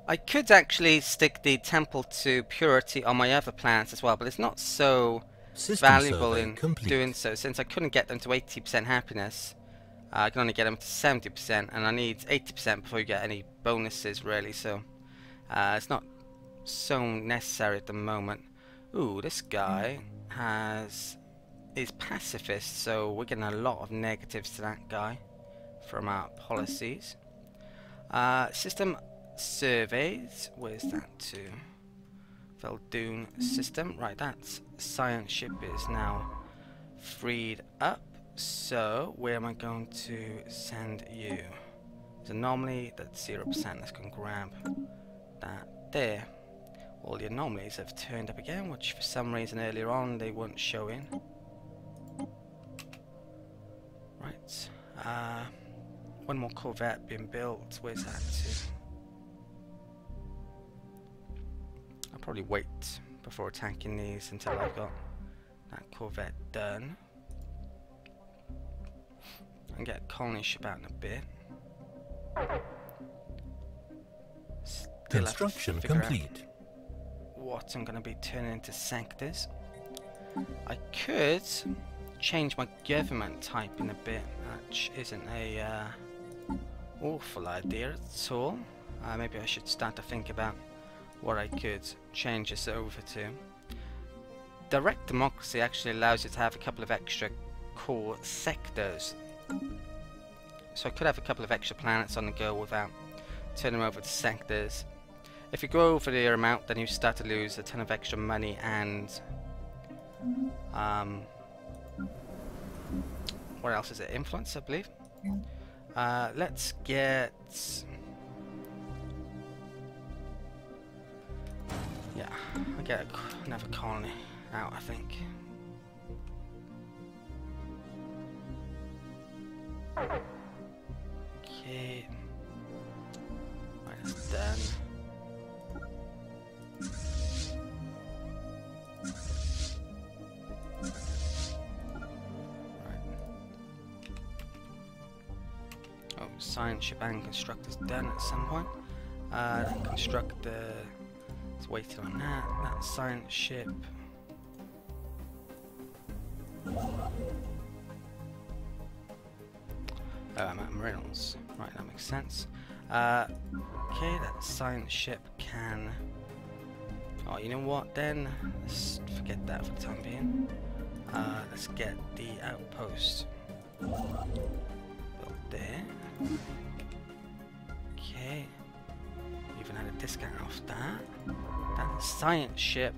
I could actually stick the Temple to Purity on my other planets as well, but it's not so System valuable survey in complete. doing so, since I couldn't get them to 80% happiness. I can only get them to 70%, and I need 80% before you get any bonuses, really, so it's not so necessary at the moment. Ooh, this guy is pacifist, so we're getting a lot of negatives to that guy from our policies. System surveys, where's that to? Veldoon system, right, that science ship is now freed up, so where am I going to send you? There's an anomaly that's 0%, let's go and grab that there. All the anomalies have turned up again, which for some reason earlier on they weren't showing. Right, one more Corvette being built, where's that to? I'll probably wait before attacking these until I've got that Corvette done. And get a colony ship out in a bit. Construction complete. What I'm going to be turning into sectors. I could change my government type in a bit, which isn't a awful idea at all. Maybe I should start to think about what I could change this over to. Direct democracy actually allows you to have a couple of extra core sectors. So I could have a couple of extra planets on the go without turning them over to sectors. If you go over the amount, then you start to lose a ton of extra money and what else is it? Influence, I believe. Let's get... yeah, I'll get another colony out, I think. Okay. Right, that's done. Oh, science ship and construct is done at some point. Construct the... Let's wait on that. That science ship. Oh, I'm at Materialist. Right, that makes sense. Okay, that science ship can... Oh, you know what then? Let's forget that for the time being. Let's get the outpost built there. Okay. Even had a discount off that. That science ship,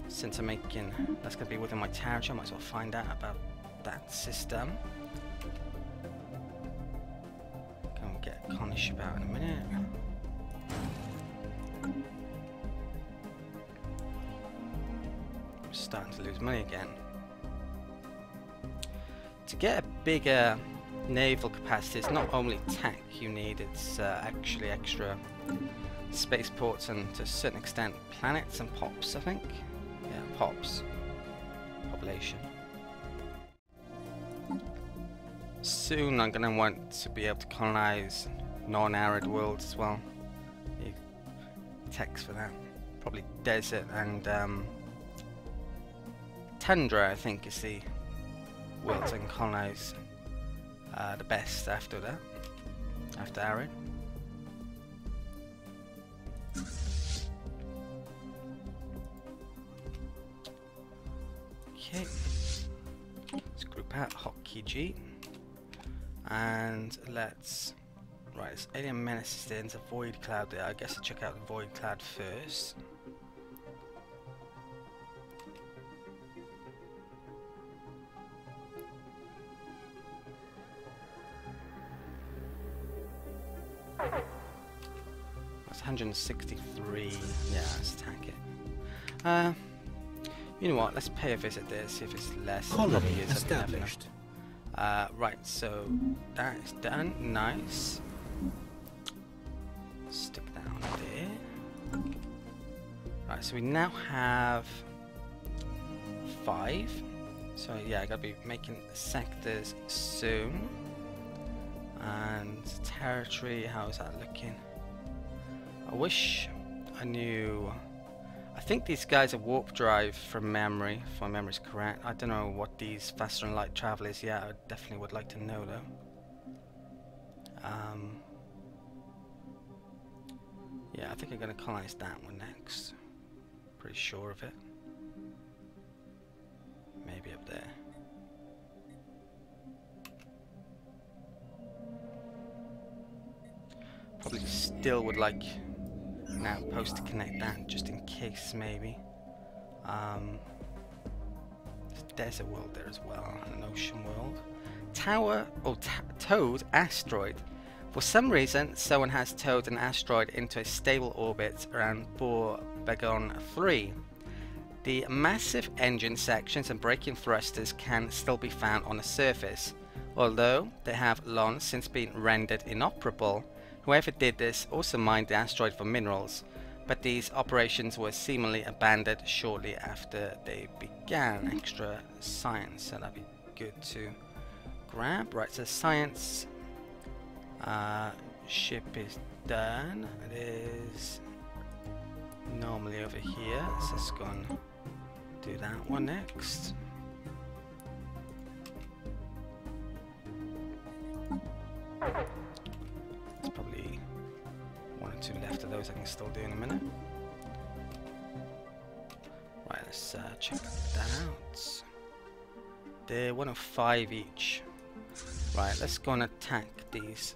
since I'm making... That's going to be within my territory, I might as well find out about that system. Get a colony ship out in a minute. I'm starting to lose money again. To get a bigger naval capacity, it's not only tech you need, it's actually extra spaceports and to a certain extent planets and pops, I think. Yeah, pops. Population. Soon I'm going to want to be able to colonize non-arid worlds as well. Need text for that. Probably desert and tundra, I think, is the worlds I can colonize the best after that. After arid. Okay. Let's group out hotkey G. And let's... Right, it's alien menaces there, there's a void cloud there. I guess I'll check out the void cloud first. That's 163. Yeah, let's attack it. You know what, let's pay a visit there, see if it's less. Colony established. Right, so that is done. Nice. Stick that on there. Right, so we now have 5. So yeah, I gotta be making sectors soon. And territory, how is that looking? I wish I knew. I think these guys are warp drive from memory, if my memory is correct. I don't know what these faster than light travel is yet. I definitely would like to know though. Yeah, I think I'm going to colonize that one next. Pretty sure of it. Maybe up there. Probably still would like an outpost to connect that, just in case, maybe. There's a desert world there as well, and an ocean world. Tower, or towed asteroid. For some reason, someone has towed an asteroid into a stable orbit around Bourbegon 3. The massive engine sections and braking thrusters can still be found on the surface, although they have long since been rendered inoperable. Whoever did this also mined the asteroid for minerals, but these operations were seemingly abandoned shortly after they began. Extra science, so that'd be good to grab. Right, so science ship is done. It is normally over here, so let's go and do that one next. There's probably one or two left of those I can still do in a minute. Right, let's check that out. They're 1 of 5 each. Right, let's go and attack these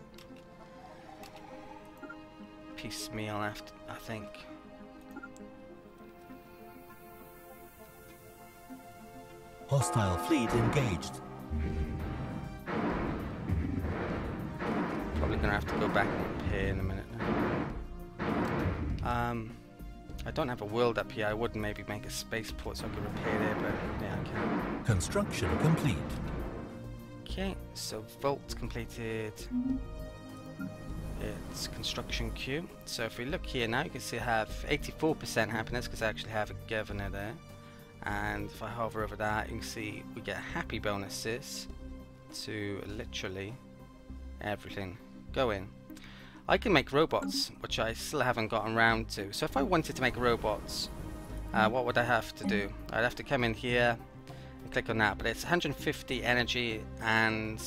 piecemeal after, I think. Hostile fleet engaged. Probably gonna have to go back and repair in a minute now. I don't have a world up here. I would maybe make a spaceport so I could repair there, but yeah, I can't. Construction complete. Okay, so Vault completed its construction queue. So if we look here now, you can see I have 84% happiness because I actually have a governor there. And if I hover over that, you can see we get happy bonuses to literally everything going. I can make robots, which I still haven't gotten around to. So if I wanted to make robots, what would I have to do? I'd have to come in here and click on that, but it's 150 energy and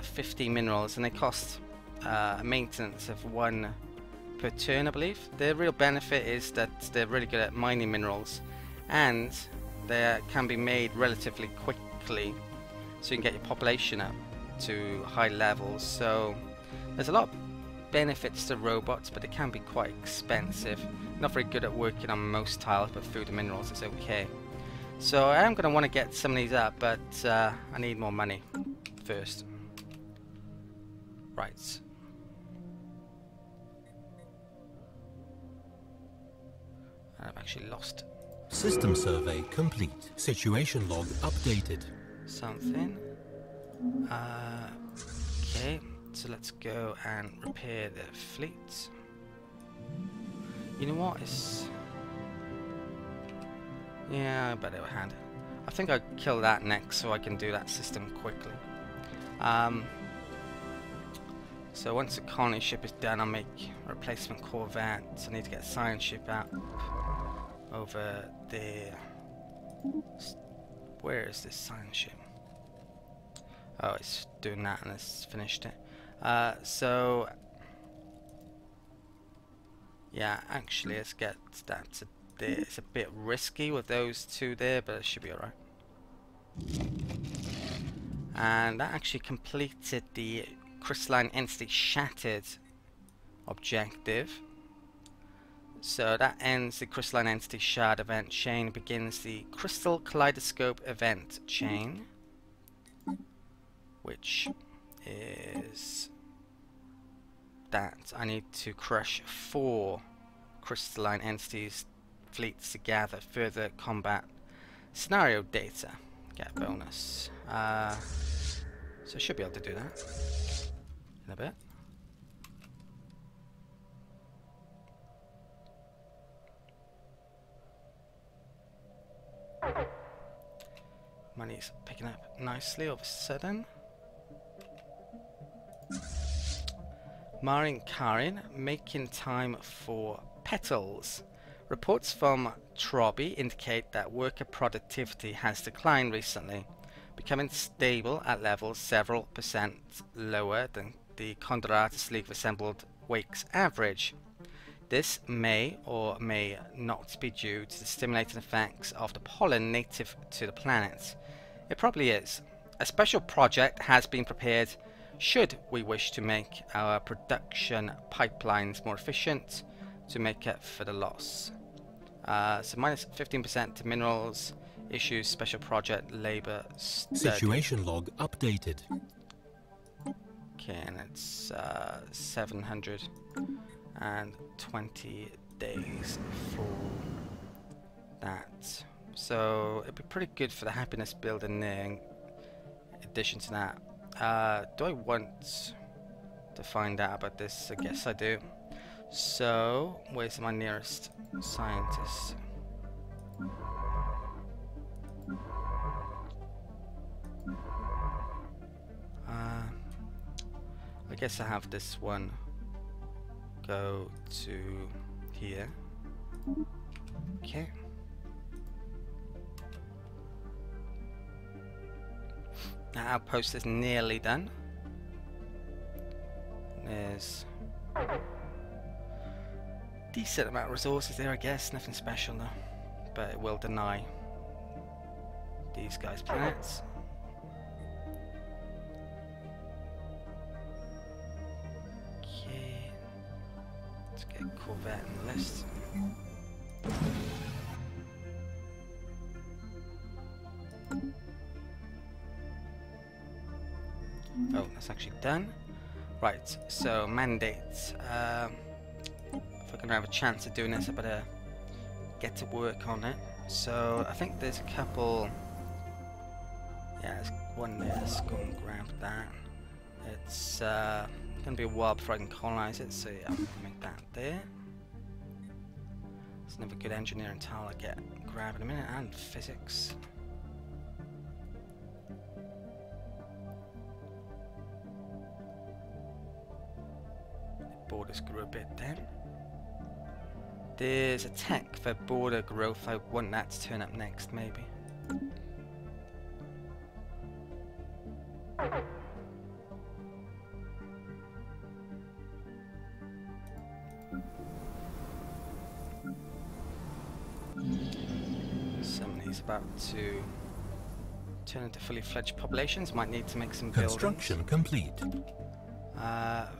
50 minerals, and they cost a maintenance of 1 per turn, I believe. The real benefit is that they're really good at mining minerals, and they can be made relatively quickly, so you can get your population up to high levels. So there's a lot of benefits to robots, but it can be quite expensive. Not very good at working on most tiles, but food and minerals is okay. So I am going to want to get some of these up, but I need more money first. Right. I've actually lost System survey complete. Situation log updated. something. Okay, so let's go and repair the fleet. You know what? Yeah, I better hand. I think I'll kill that next so I can do that system quickly. So once the colony ship is done, I'll make a replacement corvette. I need to get a science ship out over there. Where is this science ship? Oh, it's doing that and it's finished it. So yeah, actually let's get that to there. It's a bit risky with those two there, but it should be alright. And that actually completed the crystalline entity shattered objective. So that ends the crystalline entity shard event chain, begins the crystal kaleidoscope event chain, which is that I need to crush 4 crystalline entities fleets to gather further combat scenario data. Get a bonus. So I should be able to do that in a bit. Money's picking up nicely all of a sudden. Marin Karin making time for petals. Reports from Trobby indicate that worker productivity has declined recently, becoming stable at levels several percent lower than the Condoratus League of Assembled Wakes average. This may or may not be due to the stimulating effects of the pollen native to the planet. It probably is. A special project has been prepared should we wish to make our production pipelines more efficient to make up for the loss. So minus 15% to minerals, issues special project labor study. Situation log updated. Okay, and it's 720 days for that. So it'd be pretty good for the happiness building there. In addition to that, do I want to find out about this? I guess I do. So where's my nearest scientist? I guess I have this one go to here. Okay. Our outpost is nearly done. There's decent amount of resources there, I guess. Nothing special though, but it will deny these guys planets. Okay, let's get a Corvette on the list. Oh, that's actually done. Right, so mandates. If I'm gonna have a chance of doing this, I better get to work on it. So I think there's a couple. Yeah, there's one there. Let's go and grab that. It's gonna be a while before I can colonize it, so yeah, I'm gonna make that there. It's another good engineering tile I get grab in a minute, and physics. Borders grew a bit then. There's a tech for border growth. I want that to turn up next, maybe. Some of these about to turn into fully fledged populations. Might need to make some buildings. Construction complete.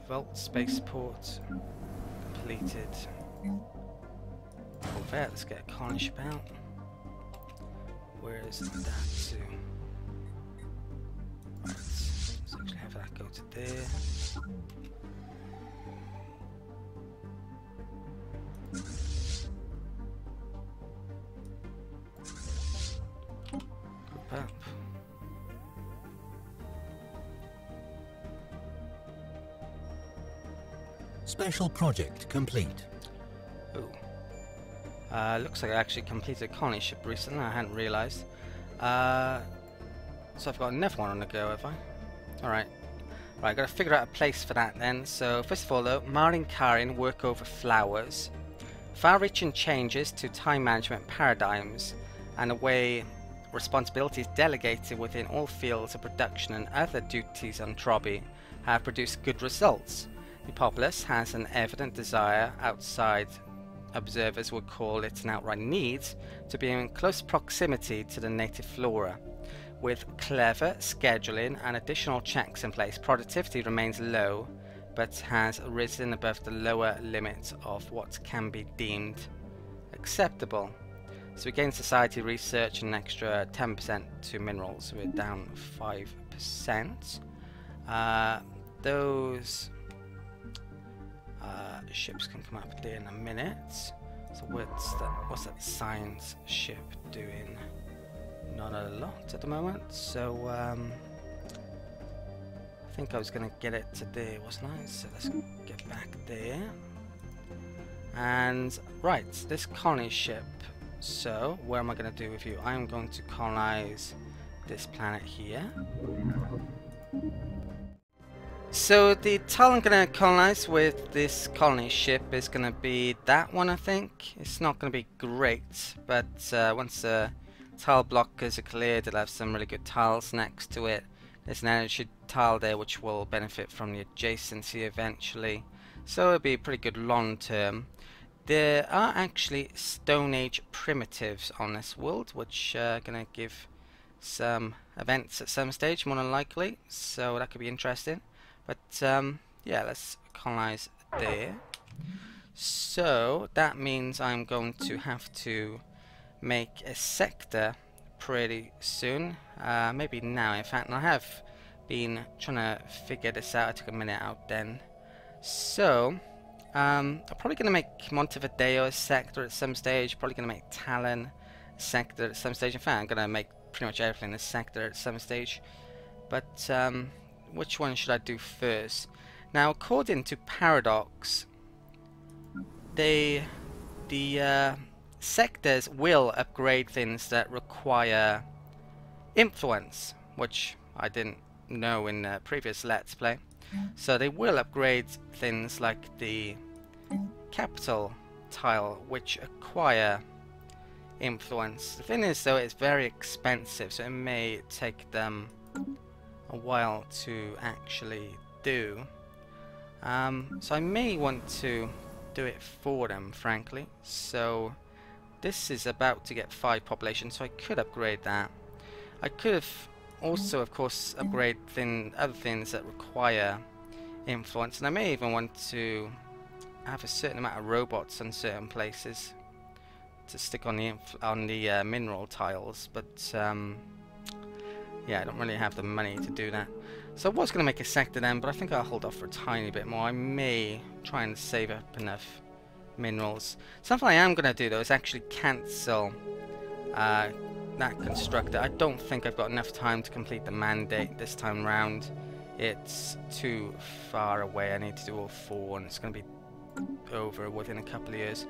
Vault spaceport completed. Corvette, let's get a colony ship out. Where is that to? Right, let's actually have that go to there. Group up. Special project complete. Ooh. Looks like I actually completed a colony ship recently. I hadn't realised. So I've got another one on the go, have I? Alright. Right, I've got to figure out a place for that then. So first of all though, Marin Karin work over flowers. Far-reaching changes to time management paradigms and the way responsibility is delegated within all fields of production and other duties on Trobby have produced good results. The populace has an evident desire, outside observers would call it an outright need, to be in close proximity to the native flora. With clever scheduling and additional checks in place, productivity remains low, but has risen above the lower limit of what can be deemed acceptable. So we gain society research and an extra 10% to minerals. We're down 5%. Those ships can come up there in a minute. So what's that science ship doing? Not a lot at the moment. So I think I was going to get it to there, wasn't I? So let's get back there. And right, this colony ship. So what am I going to do with you? I'm going to colonize this planet here. So the tile I'm going to colonize with this colony ship is going to be that one, I think. It's not going to be great, but once the tile blockers are cleared, it'll have some really good tiles next to it. There's an energy tile there which will benefit from the adjacency eventually, so it'll be pretty good long term. There are actually Stone Age primitives on this world, which are going to give some events at some stage, more than likely, so that could be interesting. But yeah, let's colonize there. So that means I'm going to have to make a sector pretty soon, maybe now in fact, and I have been trying to figure this out. I took a minute out then. So I'm probably going to make Montevideo a sector at some stage, probably going to make Talon a sector at some stage. In fact, I'm going to make pretty much everything a sector at some stage. But which one should I do first? Now, according to Paradox, the sectors will upgrade things that require influence, which I didn't know in the previous Let's Play. So they will upgrade things like the capital tile, which acquire influence. The thing is, though, it's very expensive, so it may take them a while to actually do. So I may want to do it for them, frankly. So this is about to get 5 population, so I could upgrade that. I could have also, of course, upgrade other things that require influence, and I may even want to have a certain amount of robots in certain places to stick on the mineral tiles, but yeah, I don't really have the money to do that. So I was going to make a sector then, but I think I'll hold off for a tiny bit more. I may try and save up enough minerals. Something I am going to do though is actually cancel that constructor. I don't think I've got enough time to complete the mandate this time round. It's too far away. I need to do all 4, and it's going to be over within a couple of years.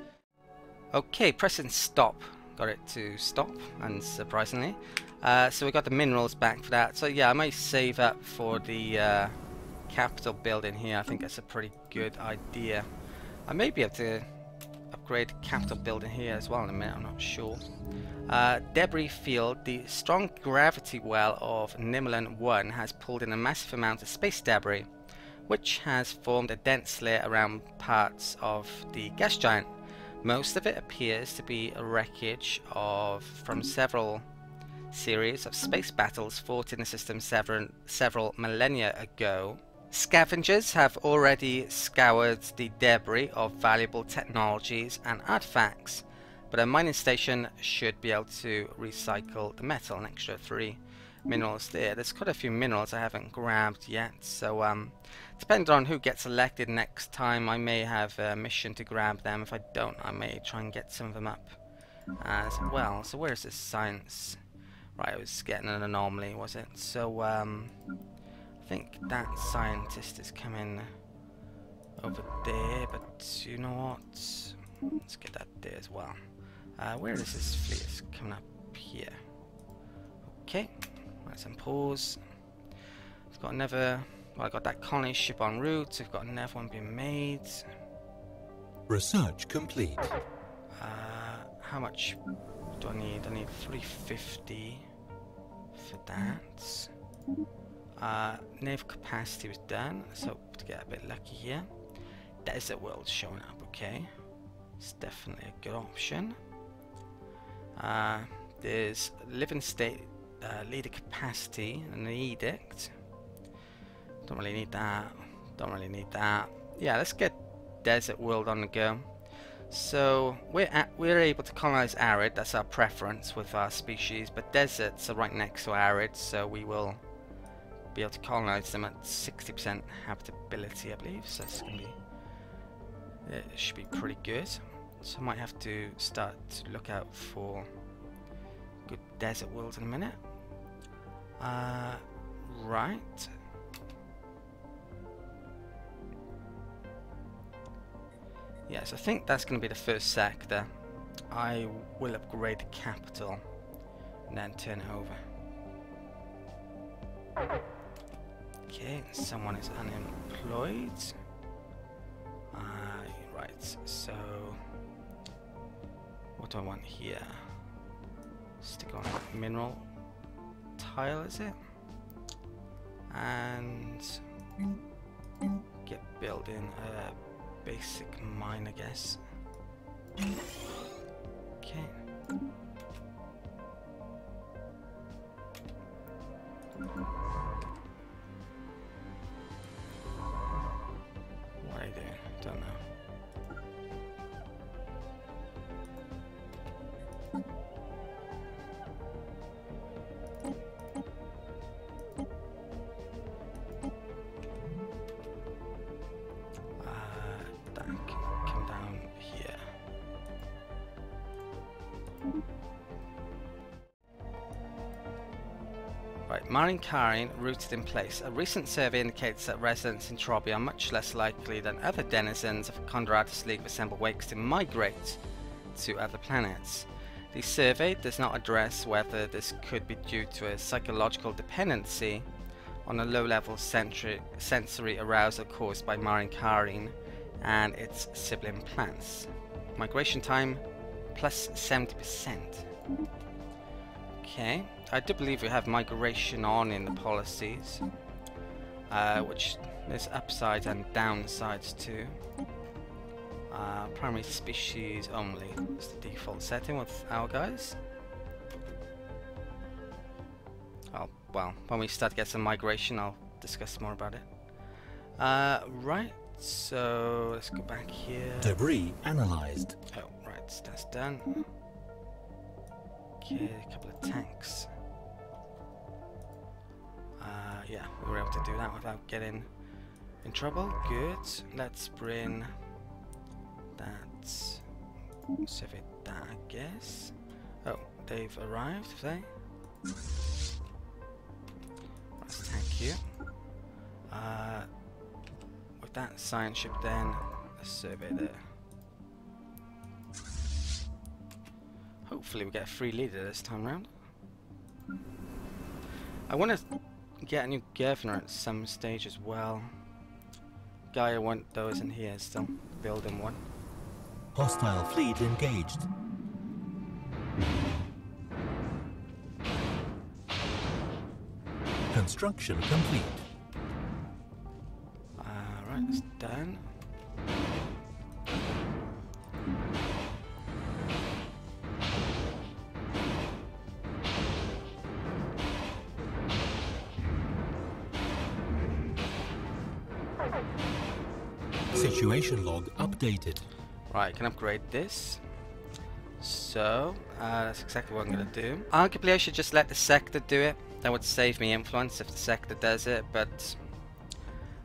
Okay, pressing stop got it to stop, unsurprisingly. So we got the minerals back for that. So yeah, I might save up for the capital building here. I think that's a pretty good idea. I may be able to upgrade capital building here as well in a minute, I'm not sure. Debris field. The strong gravity well of Nimulan 1 has pulled in a massive amount of space debris, which has formed a dense layer around parts of the gas giant. Most of it appears to be a wreckage from several series of space battles fought in the system several millennia ago. Scavengers have already scoured the debris of valuable technologies and artifacts, but a mining station should be able to recycle the metal. An extra 3 minerals there. There's quite a few minerals I haven't grabbed yet, so depending on who gets elected next time, I may have a mission to grab them. If I don't, I may try and get some of them up as well. So where is this science? Right, I was getting an anomaly, was it? So I think that scientist is coming over there, but you know what? Let's get that there as well. Where is this fleet? It's coming up here. Okay, let's pause. We've got another. Well, I got that colony ship en route. We've got another one being made. Research complete. How much do I need? I need 350 for that. Naval capacity was done, so to get a bit lucky here. Desert world showing up. Okay, it's definitely a good option. There's living state leader capacity and an edict. Don't really need that. Don't really need that. Yeah, let's get desert world on the go. So we're able to colonize arid. That's our preference with our species, but deserts are right next to arid, so we will be able to colonize them at 60% habitability, I believe. So it's gonna be, it should be pretty good. So I might have to start to look out for good desert worlds in a minute. Right. Yes, I think that's going to be the first sector. I will upgrade the capital and then turn it over. Okay, someone is unemployed. Right, so what do I want here? Stick on mineral tile, is it? And get building a basic mine, I guess. Okay. What are you doing? Don't know. That can come down here. Right, Marine Carine rooted in place. A recent survey indicates that residents in Trobi are much less likely than other denizens of Condoratus League of Assembled Wakes to migrate to other planets. The survey does not address whether this could be due to a psychological dependency on a low-level sensory arousal caused by Marine Carine and its sibling plants. Migration time plus 70%. Okay, I do believe we have migration on in the policies, which there's upsides and downsides too. Primary species only is the default setting with our guys. Well, when we start to get some migration, I'll discuss more about it. Right, so let's go back here. Debris analyzed. Oh, right, that's done. Okay, a couple of tanks. Yeah, we were able to do that without getting in trouble. Good. Let's bring that. Survey that, I guess. Oh, they've arrived, have they? Let's thank you. With that science ship, then a survey there. Hopefully we get a free leader this time round. I want to get a new governor at some stage as well. Guy I want though isn't here, still building one. Hostile fleet engaged. Construction complete. Right, it's done. Situation log updated. Right, I can upgrade this. So, that's exactly what I'm going to do. Arguably, I should just let the sector do it. That would save me influence if the sector does it, but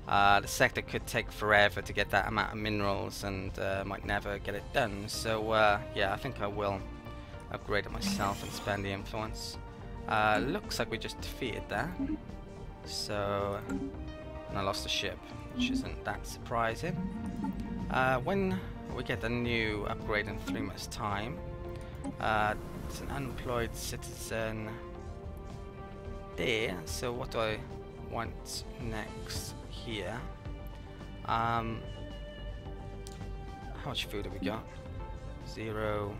the sector could take forever to get that amount of minerals and might never get it done. So, yeah, I think I will upgrade it myself and spend the influence. Looks like we just defeated that. So, and I lost the ship, which isn't that surprising. When we get a new upgrade in 3 months' time, it's an unemployed citizen there. So what do I want next here? How much food have we got? 0,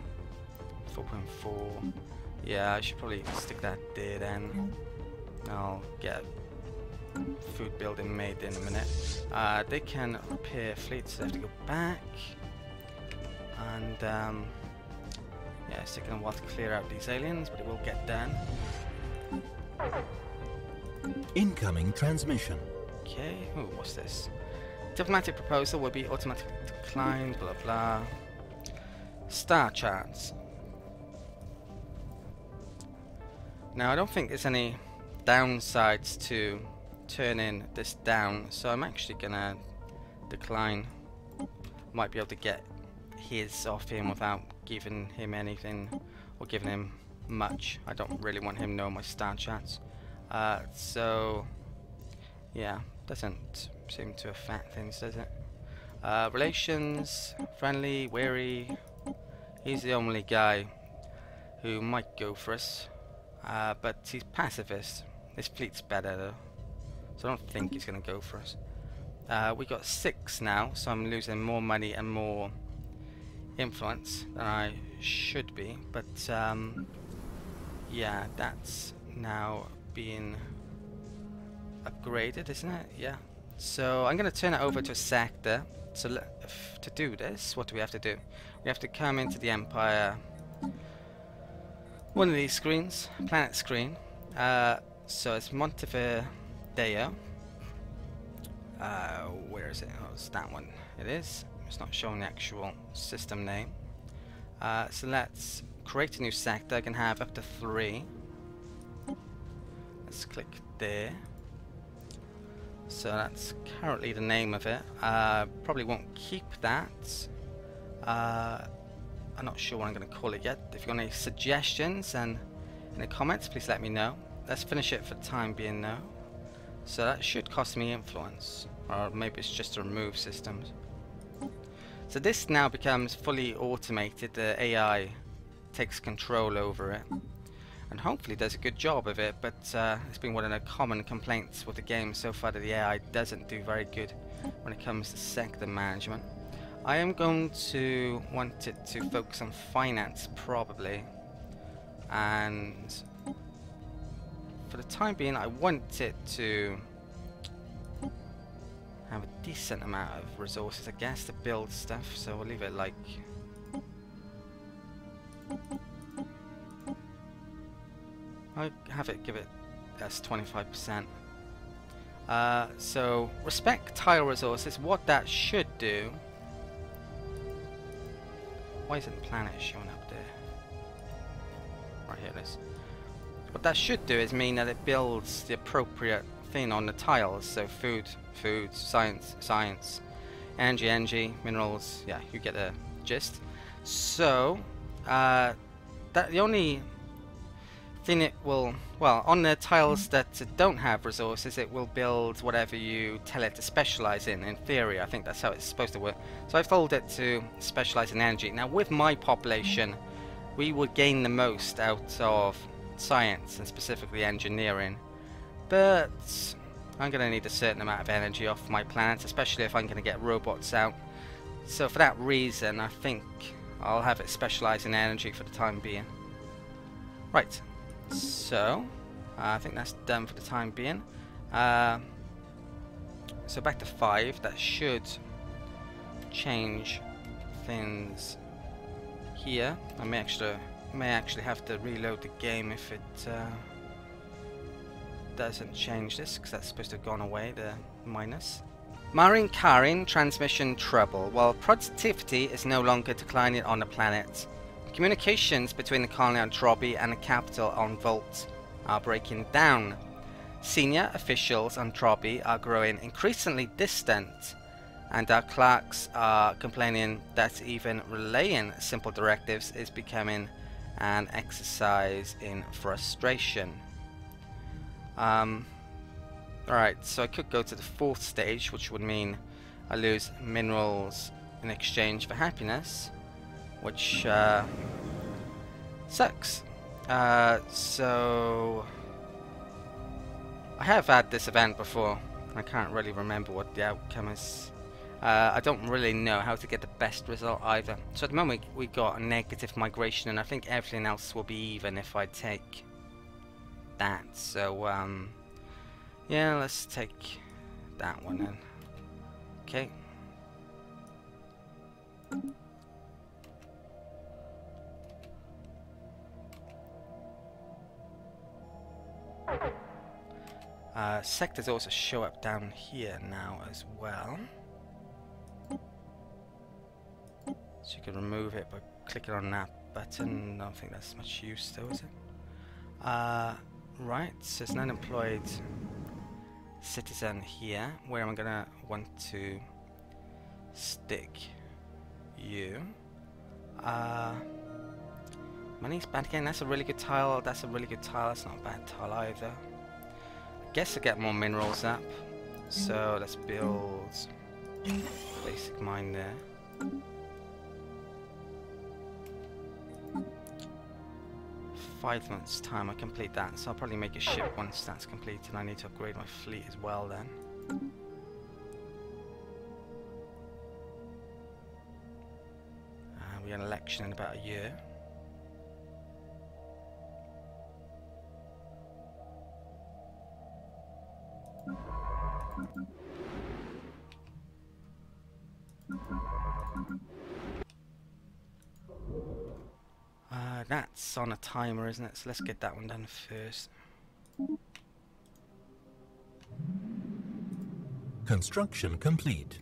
4.4. Yeah, I should probably stick that there then. I'll get food building made in a minute. They can repair fleets, so they have to go back. And yeah, it's taking a while to clear out these aliens, but it will get done. Incoming transmission. Okay, ooh, what's this? Diplomatic proposal will be automatically declined, blah blah. Star charts. Now, I don't think there's any downsides to turning this down, so I'm actually gonna decline. Might be able to get his off him without giving him anything or giving him much. I don't really want him to know my star charts. So yeah, doesn't seem to affect things, does it? Relations, friendly, wary. He's the only guy who might go for us, but he's pacifist. This fleet's better though, So I don't think he's going to go for us. We got 6 now, so I'm losing more money and more influence than I should be. But yeah, that's now being upgraded, isn't it? Yeah. So I'm going to turn it over to a sector. So to do this, what do we have to do? We have to come into the Empire, one of these screens, planet screen. So it's Montevideo. Where is it? Oh, it's that one. It is. It's not showing the actual system name. So let's create a new sector. I can have up to 3. Let's click there. So that's currently the name of it. Probably won't keep that. I'm not sure what I'm going to call it yet. If you've got any suggestions and in the comments, please let me know. Let's finish it for the time being now. So that should cost me influence, or maybe it's just to remove systems. So this now becomes fully automated. The AI takes control over it, and hopefully does a good job of it. But it's been one of the common complaints with the game so far, that the AI doesn't do very good when it comes to sector management. I am going to want it to focus on finance probably, and for the time being I want it to have a decent amount of resources, I guess, to build stuff, so we'll leave it like I'll have it, give it as 25%. So respect tile resources. What that should do, why isn't planet showing up there? Right, here it is. What that should do is mean that it builds the appropriate thing on the tiles. So food, science, energy, minerals. Yeah, you get the gist. So the only thing it will, well, on the tiles that don't have resources, it will build whatever you tell it to specialize in theory. I think that's how it's supposed to work. So I've told it to specialize in energy. Now with my population, we would gain the most out of science and specifically engineering, but I'm going to need a certain amount of energy off my planets, especially if I'm going to get robots out. So for that reason, I think I'll have it specialize in energy for the time being. Right. So, I think that's done for the time being. So back to 5. That should change things here. I may actually have to reload the game if it doesn't change this, because that's supposed to have gone away, the minus. Marin Karin transmission trouble. While productivity is no longer declining on the planet, communications between the colony on Trobby and the capital on Volt are breaking down. Senior officials on Trobby are growing increasingly distant, and our Clarks are complaining that even relaying simple directives is becoming an exercise in frustration. Alright, so I could go to the 4th stage, which would mean I lose minerals in exchange for happiness, which sucks. So I have had this event before. I can't really remember what the outcome is. I don't really know how to get the best result either. So at the moment we got a negative migration, and I think everything else will be even if I take that. So yeah, let's take that one then. Okay. Sectors also show up down here now as well. So you can remove it by clicking on that button. I don't think that's much use though, is it? Right, so it's an unemployed citizen here, where I'm gonna want to stick you. Money's bad again. That's a really good tile. That's a really good tile. That's not a bad tile either. I guess I get more minerals up. So let's build basic mine there. 5 months time I complete that, so I'll probably make a ship once that's complete, and I need to upgrade my fleet as well then. We get an election in about a year. That's on a timer, isn't it? So let's get that one done first. Construction complete.